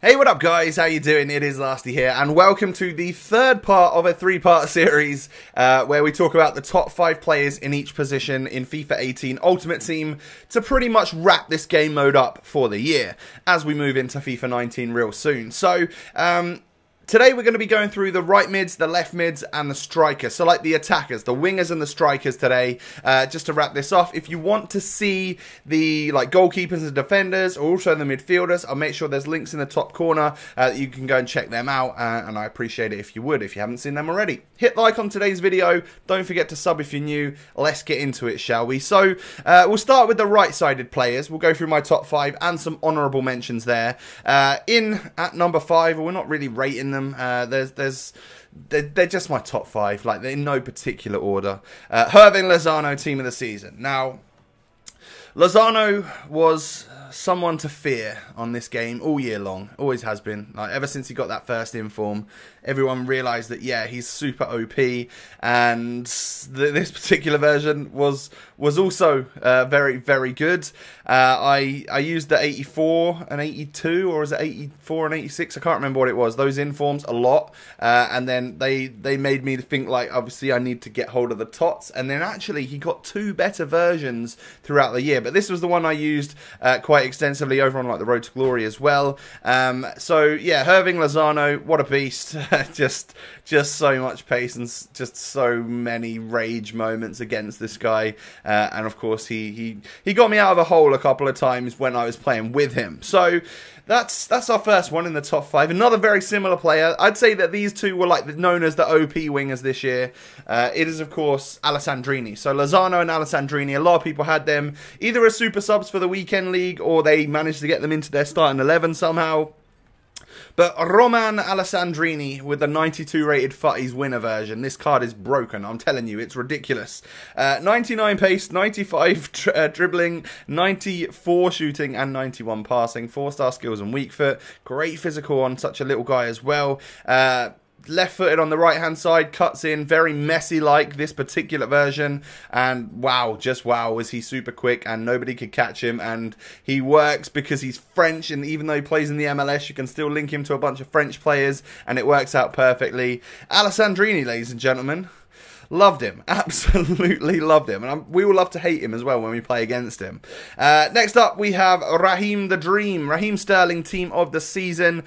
Hey, what up guys? How you doing? It is Lasty here, and welcome to the third part of a three-part series where we talk about the top 5 players in each position in FIFA 18 Ultimate Team to pretty much wrap this game mode up for the year as we move into FIFA 19 real soon. So, today we're going to be going through the right mids, the left mids, and the strikers. So like the attackers, the wingers and the strikers today. Just to wrap this off, if you want to see the goalkeepers and defenders, or also the midfielders, I'll make sure there's links in the top corner that you can go and check them out. And I appreciate it if you would, if you haven't seen them already. Hit like on today's video. Don't forget to sub if you're new. Let's get into it, shall we? So we'll start with the right-sided players. We'll go through my top 5 and some honourable mentions there. In at number 5, we're not really rating them. They're just my top 5, like they're in no particular order. Hirving Lozano, team of the season. Now, Lozano was someone to fear on this game all year long. Always has been. Like ever since he got that first inform, everyone realised that yeah, he's super OP, and this particular version was also very, very good. I used the 84 and 82, or is it 84 and 86? I can't remember what it was. Those informs a lot, and then they made me think like obviously I need to get hold of the tots, and then actually he got 2 better versions throughout the year. But this was the one I used quite extensively over on like the Road to Glory as well. So yeah, Hirving Lozano, what a beast. just so much pace and just so many rage moments against this guy, and of course he got me out of a hole a couple of times when I was playing with him. So that's our first one in the top 5. Another very similar player. I'd say that these two were like known as the OP wingers this year. It is of course Alessandrini. So Lozano and Alessandrini, a lot of people had them either as super subs for the weekend league, or they managed to get them into their starting 11 somehow. But Roman Alessandrini with the 92 rated Futties winner version. This card is broken, I'm telling you, it's ridiculous. 99 pace, 95 dribbling, 94 shooting, and 91 passing. 4-star skills and weak foot. Great physical on such a little guy as well. Left-footed on the right-hand side, cuts in, very messy-like this particular version, and wow, just wow, was he super quick, and nobody could catch him, and he works because he's French, and even though he plays in the MLS, you can still link him to a bunch of French players, and it works out perfectly. Alessandrini, ladies and gentlemen. Loved him. Absolutely loved him. And we will love to hate him as well when we play against him. Next up, we have Raheem the Dream. Raheem Sterling, team of the season.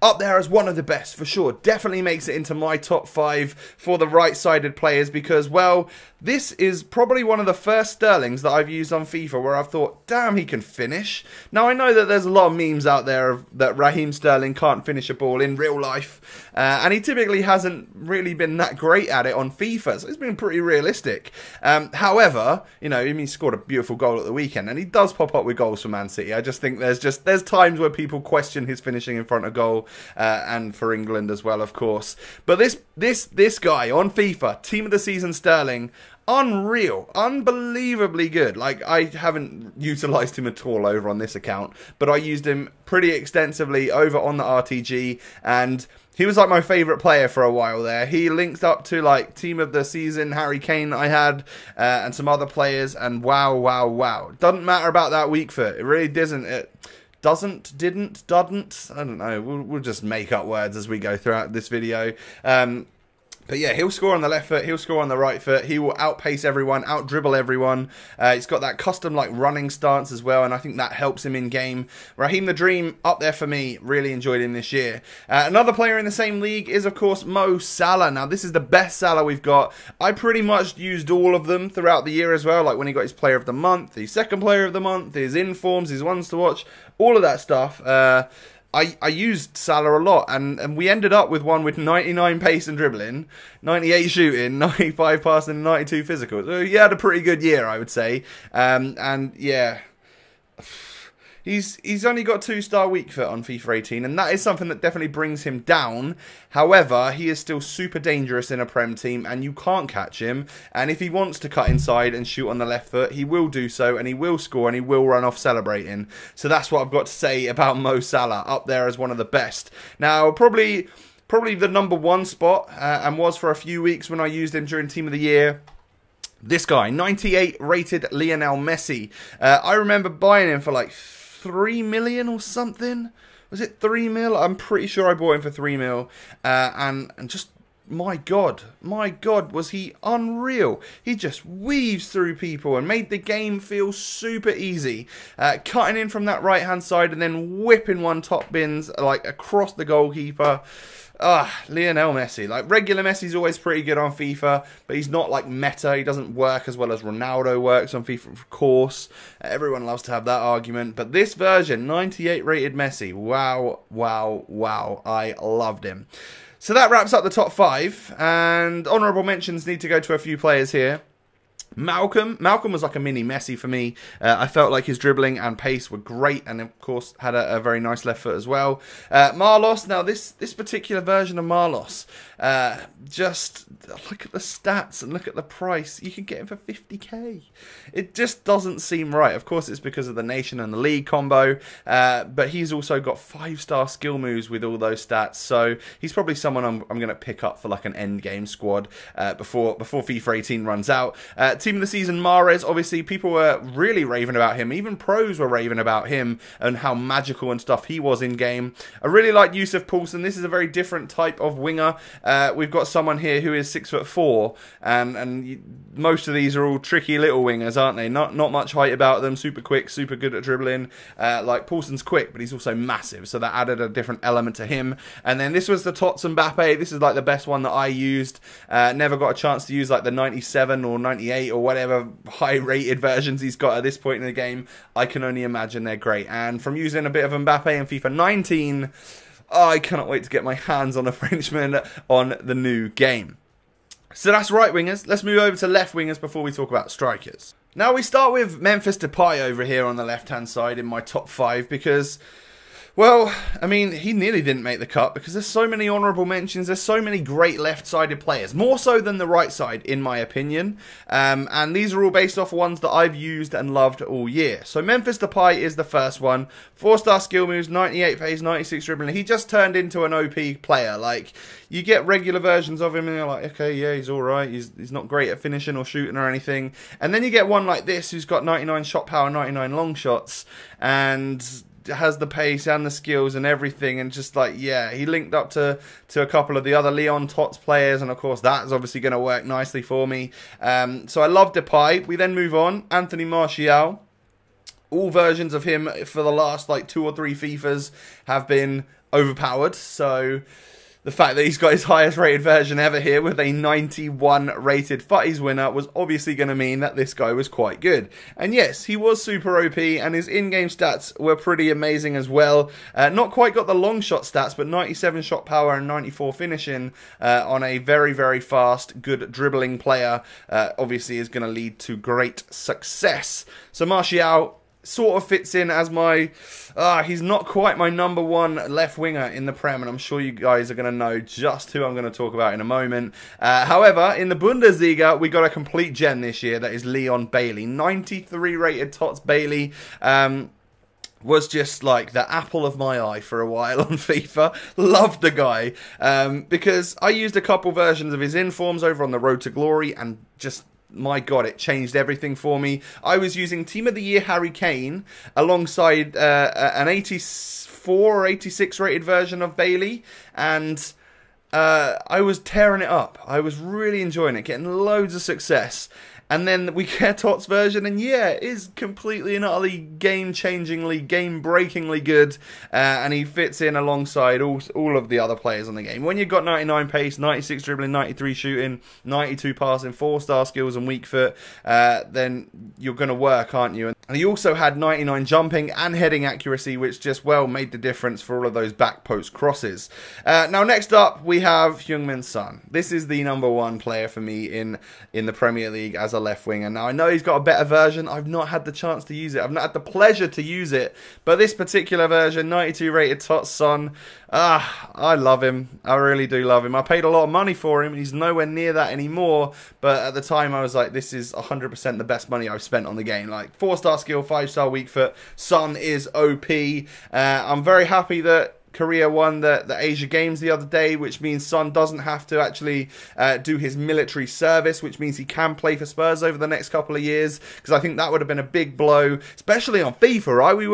Up there as one of the best, for sure. Definitely makes it into my top 5 for the right-sided players because, well, this is probably one of the first Sterlings that I've used on FIFA where I've thought, damn, he can finish. Now, I know that there's a lot of memes out there that Raheem Sterling can't finish a ball in real life, and he typically hasn't really been that great at it on FIFA, so it's been pretty realistic. However, you know, he scored a beautiful goal at the weekend, and he does pop up with goals for Man City. I just think there's times where people question his finishing in front of goal, and for England as well, of course. But this guy on FIFA, team of the season Sterling, unreal, unbelievably good. Like, I haven't utilised him at all over on this account, but I used him pretty extensively over on the RTG, and he was like my favourite player for a while there. He linked up to like team of the season Harry Kane that I had, and some other players, and wow, wow, wow. Doesn't matter about that weak foot. It really doesn't. Didn't, I don't know. We'll just make up words as we go throughout this video. But yeah, he'll score on the left foot, he'll score on the right foot, he will outpace everyone, out-dribble everyone. He's got that custom like running stance as well, and I think that helps him in game. Raheem the Dream, up there for me, really enjoyed him this year. Another player in the same league is of course Mo Salah. Now this is the best Salah we've got. I pretty much used all of them throughout the year as well, like when he got his player of the month, his second player of the month, his informs, his ones to watch, all of that stuff. I used Salah a lot, and we ended up with one with 99 pace and dribbling, 98 shooting, 95 passing, and 92 physical. So he had a pretty good year, I would say. And yeah, he's only got 2-star weak foot on FIFA 18, and that is something that definitely brings him down. However, he is still super dangerous in a Prem team, and you can't catch him. And if he wants to cut inside and shoot on the left foot, he will do so, and he will score, and he will run off celebrating. So that's what I've got to say about Mo Salah, up there as one of the best. Now, probably the number 1 spot, and was for a few weeks when I used him during Team of the Year. This guy, 98 rated Lionel Messi. I remember buying him for like 3 million or something. Was it 3 mil? I'm pretty sure I bought him for 3 mil. And just, my God, was he unreal. He just weaves through people and made the game feel super easy. Cutting in from that right-hand side and then whipping one top bins, like, across the goalkeeper. Lionel Messi. Like, regular Messi's always pretty good on FIFA, but he's not like meta. He doesn't work as well as Ronaldo works on FIFA, of course. Everyone loves to have that argument. But this version, 98 rated Messi. Wow, wow, wow. I loved him. So that wraps up the top 5, and honourable mentions need to go to a few players here. Malcolm was like a mini Messi for me. I felt like his dribbling and pace were great, and of course had a very nice left foot as well. Marlos, now this particular version of Marlos, just look at the stats and look at the price. You can get him for 50k. It just doesn't seem right. Of course, it's because of the nation and the league combo, but he's also got 5-star skill moves with all those stats. So he's probably someone I'm going to pick up for like an end game squad before FIFA 18 runs out. Team of the season, Mahrez. Obviously, people were really raving about him. Even pros were raving about him and how magical and stuff he was in game. I really like Yusuf Poulsen. This is a very different type of winger. We've got someone here who is 6'4", and most of these are all tricky little wingers, aren't they? Not much height about them. Super quick, super good at dribbling. Like Poulsen's quick, but he's also massive, so that added a different element to him. And then this was the Tots Mbappe. This is like the best one that I used. Never got a chance to use like the 97 or 98 or whatever high-rated versions he's got at this point in the game. I can only imagine they're great. And from using a bit of Mbappe in FIFA 19, I cannot wait to get my hands on a Frenchman on the new game. So that's right wingers. Let's move over to left wingers before we talk about strikers. Now we start with Memphis Depay over here on the left-hand side in my top 5 because, well, I mean, he nearly didn't make the cut because there's so many honourable mentions. There's so many great left-sided players, more so than the right side, in my opinion. And these are all based off ones that I've used and loved all year. So Memphis Depay is the first one. 4-star skill moves, 98 pace, 96 dribbling. He just turned into an OP player. Like, you get regular versions of him and you're like, okay, yeah, he's all right. He's not great at finishing or shooting or anything. And then you get one like this who's got 99 shot power, 99 long shots, and has the pace and the skills and everything, and just like, yeah, he linked up to a couple of the other Leon Tots players, and of course that's obviously going to work nicely for me. So I love Depay. We then move on. Anthony Martial. All versions of him for the last like 2 or 3 FIFAs have been overpowered, so the fact that he's got his highest rated version ever here with a 91 rated Futties winner was obviously going to mean that this guy was quite good. And yes, he was super OP and his in-game stats were pretty amazing as well. Not quite got the long shot stats, but 97 shot power and 94 finishing on a very, very fast, good dribbling player obviously is going to lead to great success. So Martial sort of fits in as my, he's not quite my number 1 left winger in the Prem, and I'm sure you guys are going to know just who I'm going to talk about in a moment. However, in the Bundesliga, we got a complete gem this year, that is Leon Bailey. 93 rated Tots Bailey. Was just like the apple of my eye for a while on FIFA. Loved the guy because I used a couple versions of his informs over on the Road to Glory, and just, my God, it changed everything for me. I was using Team of the Year Harry Kane alongside an 84 or 86 rated version of Bailey, and I was tearing it up. I was really enjoying it, getting loads of success. And then we get Tots version, and yeah, it is completely and utterly game-changingly, game-breakingly good, and he fits in alongside all of the other players on the game. When you've got 99 pace, 96 dribbling, 93 shooting, 92 passing, 4-star skills and weak foot, then you're going to work, aren't you? And he also had 99 jumping and heading accuracy, which just, well, made the difference for all of those back post crosses. Now, next up, we have Heung-min Son. This is the number 1 player for me in the Premier League as a left winger. Now, I know he's got a better version. I've not had the chance to use it. I've not had the pleasure to use it. But this particular version, 92 rated Tots Son, I love him. I really do love him. I paid a lot of money for him. He's nowhere near that anymore. But at the time, I was like, this is 100% the best money I've spent on the game. Like, 4-star skill, 5-star weak foot. Son is OP. I'm very happy that Korea won the Asia Games the other day, which means Son doesn't have to actually do his military service, which means he can play for Spurs over the next couple of years, because I think that would have been a big blow, especially on FIFA, right? We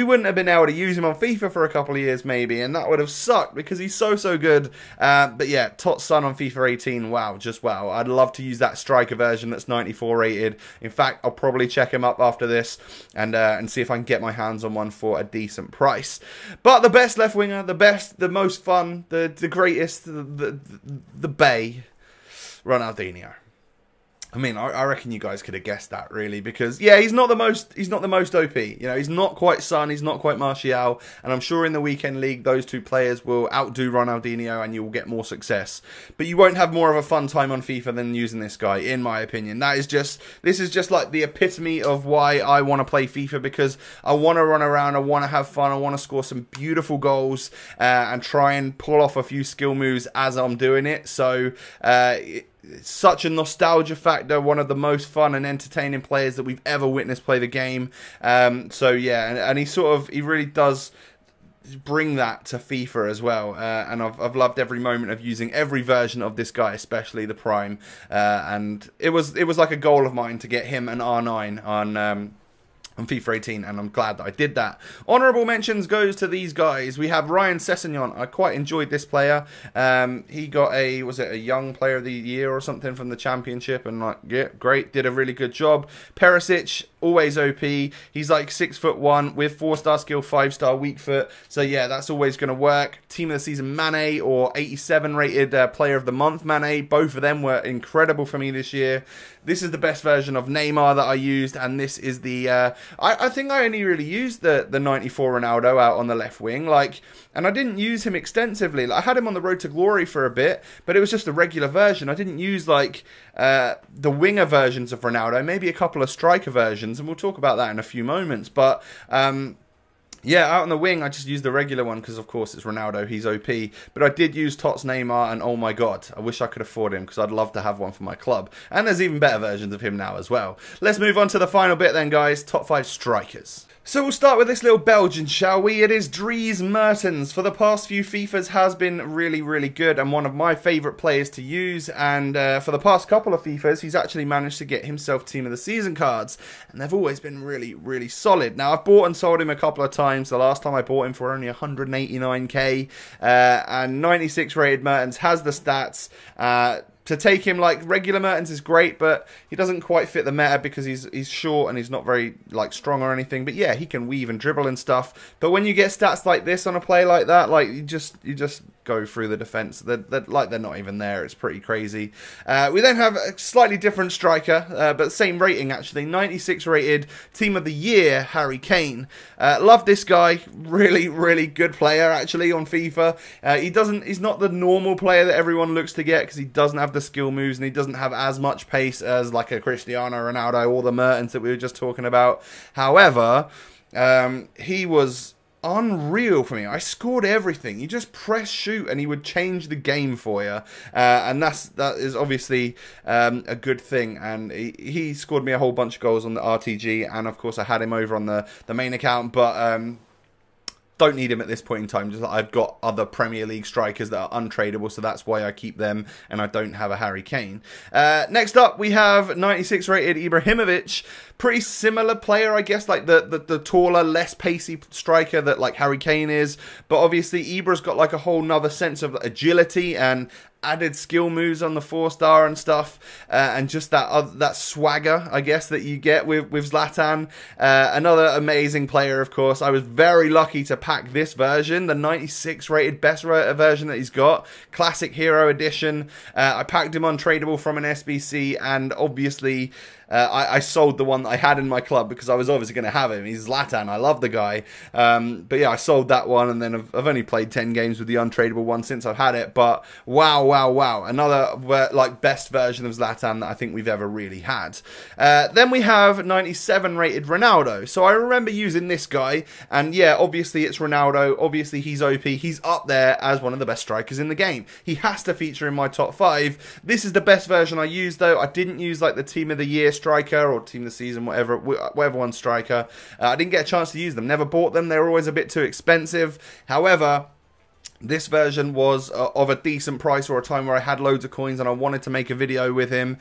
wouldn't have been able to use him on FIFA for a couple of years maybe, and that would have sucked because he's so good. But yeah, Tot Son on FIFA 18, wow, just wow. I'd love to use that striker version that's 94 rated. In fact, I'll probably check him up after this and see if I can get my hands on one for a decent price. But the best left winger, the best, the most fun, the greatest, the Bay, Ronaldinho. I mean, I reckon you guys could have guessed that, really, because yeah, he's not the most OP. You know, he's not quite Son, he's not quite Martial, and I'm sure in the weekend league those two players will outdo Ronaldinho, and you will get more success. But you won't have more of a fun time on FIFA than using this guy, in my opinion. This is just like the epitome of why I want to play FIFA, because I want to run around, I want to have fun, I want to score some beautiful goals, and try and pull off a few skill moves as I'm doing it. So it's such a nostalgia factor, one of the most fun and entertaining players that we've ever witnessed play the game. So yeah, and he really does bring that to FIFA as well. And I've loved every moment of using every version of this guy, especially the Prime. And it was like a goal of mine to get him an R9 on FIFA 18, and I'm glad that I did that. Honourable mentions goes to these guys. We have Ryan Sessegnon. I quite enjoyed this player. He got a young player of the year or something from the championship, and like, yeah, great, did a really good job. Perisic, always OP. He's like 6'1" with 4-star skill, 5-star weak foot. So yeah, that's always going to work. Team of the season Mane, or 87 rated player of the month Mane. Both of them were incredible for me this year. This is the best version of Neymar that I used, and this is the I think I only really used the 94 Ronaldo out on the left wing, and I didn't use him extensively. Like, I had him on the road to glory for a bit, but it was just a regular version. I didn't use the winger versions of Ronaldo, maybe a couple of striker versions, and we'll talk about that in a few moments. But yeah, out on the wing, I just used the regular one because, of course, it's Ronaldo. He's OP. But I did use Tots Neymar, and oh my god, I wish I could afford him because I'd love to have one for my club. And there's even better versions of him now as well. Let's move on to the final bit then, guys. Top 5 strikers. So we'll start with this little Belgian, shall we? It is Dries Mertens. For the past few FIFAs, has been really, really good and one of my favourite players to use. And for the past couple of FIFAs, he's actually managed to get himself Team of the Season cards. And they've always been really, really solid. Now, I've bought and sold him a couple of times. The last time I bought him for only 189k. And 96 rated Mertens has the stats. To take him, like, regular Mertens is great, but he doesn't quite fit the meta because he's short and he's not very, like, strong or anything. But yeah, he can weave and dribble and stuff. But when you get stats like this on a play like that, like, you just go through the defense. They're not even there. It's pretty crazy. We then have a slightly different striker, but same rating actually. 96 rated Team of the Year, Harry Kane. Love this guy. Really, really good player actually on FIFA. He's not the normal player that everyone looks to get because he doesn't have the skill moves and he doesn't have as much pace as like a Cristiano Ronaldo or the Mertens that we were just talking about. However, he was unreal for me. I scored everything. You just press shoot and he would change the game for you, and that is obviously a good thing. And he scored me a whole bunch of goals on the RTG, and of course I had him over on the main account, but don't need him at this point in time. Just I've got other Premier League strikers that are untradeable, so that's why I keep them, and I don't have a Harry Kane. Next up, we have 96 rated Ibrahimovic. Pretty similar player, I guess, like the taller, less pacey striker that like Harry Kane is. But obviously, Ibra's got like a whole nother sense of agility and added skill moves on the 4-star and stuff, and just that swagger, I guess, that you get with Zlatan. Another amazing player, of course. I was very lucky to pack this version, the 96 rated best version that he's got, Classic Hero Edition. I packed him untradeable from an SBC, and obviously I sold the one that I had in my club because I was obviously going to have him. He's Zlatan. I love the guy. But yeah, I sold that one, and then I've only played 10 games with the untradeable one since I've had it. But wow. Another like best version of Zlatan that I think we've ever really had. Then we have 97 rated Ronaldo. So I remember using this guy, and yeah, obviously it's Ronaldo. Obviously he's OP. He's up there as one of the best strikers in the game. He has to feature in my top 5. This is the best version I used though. I didn't use like the Team of the Year striker or team of the season, whatever one's striker. I didn't get a chance to use them. Never bought them. They were always a bit too expensive. However, this version was of a decent price, or a time where I had loads of coins and I wanted to make a video with him.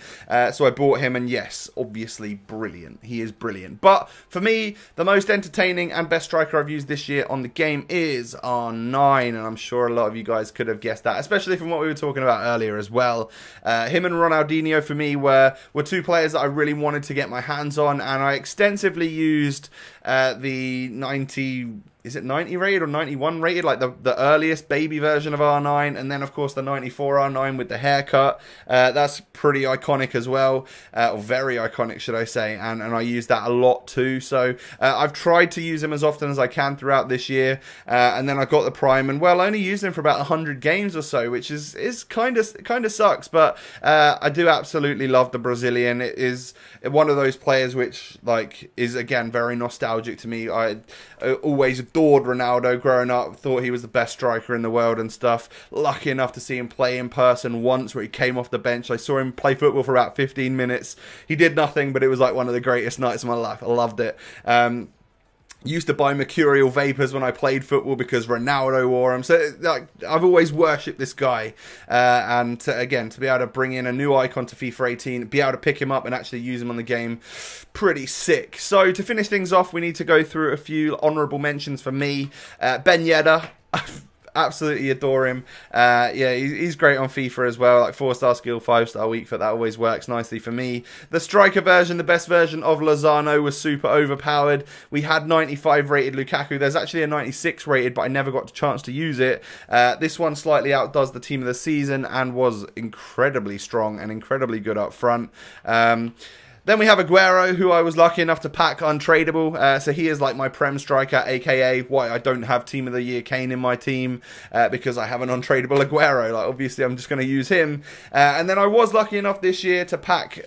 So I bought him, and yes, obviously brilliant. He is brilliant. But for me, the most entertaining and best striker I've used this year on the game is R9. And I'm sure a lot of you guys could have guessed that, especially from what we were talking about earlier as well. Him and Ronaldinho for me were two players that I really wanted to get my hands on. And I extensively used the 90... Is it 90 rated or 91 rated? Like the earliest baby version of R9. And then, of course, the 94 R9 with the haircut. That's pretty iconic as well. Or very iconic, should I say. And I use that a lot too. So I've tried to use him as often as I can throughout this year. And then I got the Prime. And, well, I only used him for about 100 games or so, which is kind of sucks. But I do absolutely love the Brazilian. It is one of those players which, like, is, again, very nostalgic to me. I always adored Ronaldo growing up, thought he was the best striker in the world and stuff. Lucky enough to see him play in person once, where he came off the bench. I saw him play football for about 15 minutes. He did nothing, but it was like one of the greatest nights of my life. I loved it. Used to buy mercurial vapors when I played football because Ronaldo wore them. So, like, I've always worshipped this guy. And again, to be able to bring in a new icon to FIFA 18, be able to pick him up and actually use him on the game, pretty sick. So to finish things off, we need to go through a few honourable mentions for me. Ben Yedder. Absolutely adore him. Yeah, he's great on FIFA as well. Like 4-star skill, 5-star weak foot. That always works nicely for me. The striker version, the best version of Lozano, was super overpowered. We had 95 rated Lukaku. There's actually a 96 rated, but I never got a chance to use it. This one slightly outdoes the team of the season and was incredibly strong and incredibly good up front. Then we have Aguero, who I was lucky enough to pack untradeable. So he is like my Prem striker, aka why I don't have Team of the Year Kane in my team, because I have an untradeable Aguero. Like, obviously, I'm just going to use him. And then I was lucky enough this year to pack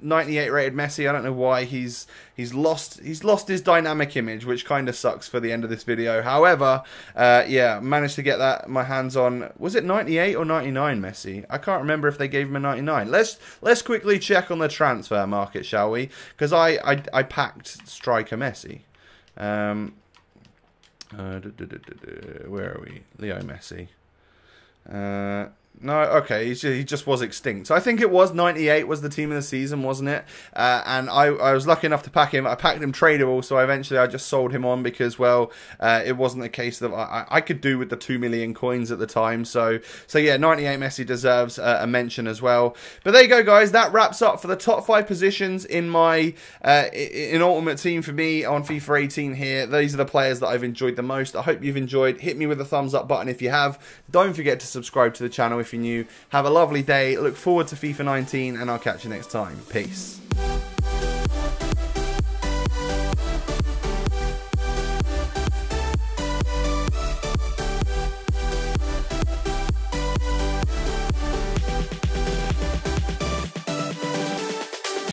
98 rated Messi. I don't know why he's lost his dynamic image, which kind of sucks for the end of this video. However, yeah, managed to get that my hands on. Was it 98 or 99 Messi? I can't remember if they gave him a 99. Let's quickly check on the transfer market, shall we? Because I packed striker Messi. Where are we? Leo Messi. No, okay, he just was extinct. So I think it was 98 was the team of the season, wasn't it? And I was lucky enough to pack him. I packed him tradable, so eventually I just sold him on because, well, it wasn't a case that I could do with the 2 million coins at the time. So yeah, 98 Messi deserves a mention as well. But there you go, guys. That wraps up for the top 5 positions in my in Ultimate Team for me on FIFA 18 here. These are the players that I've enjoyed the most. I hope you've enjoyed. Hit me with the thumbs up button if you have. Don't forget to subscribe to the channel if you're new. Have a lovely day. Look forward to FIFA 19, and I'll catch you next time. Peace.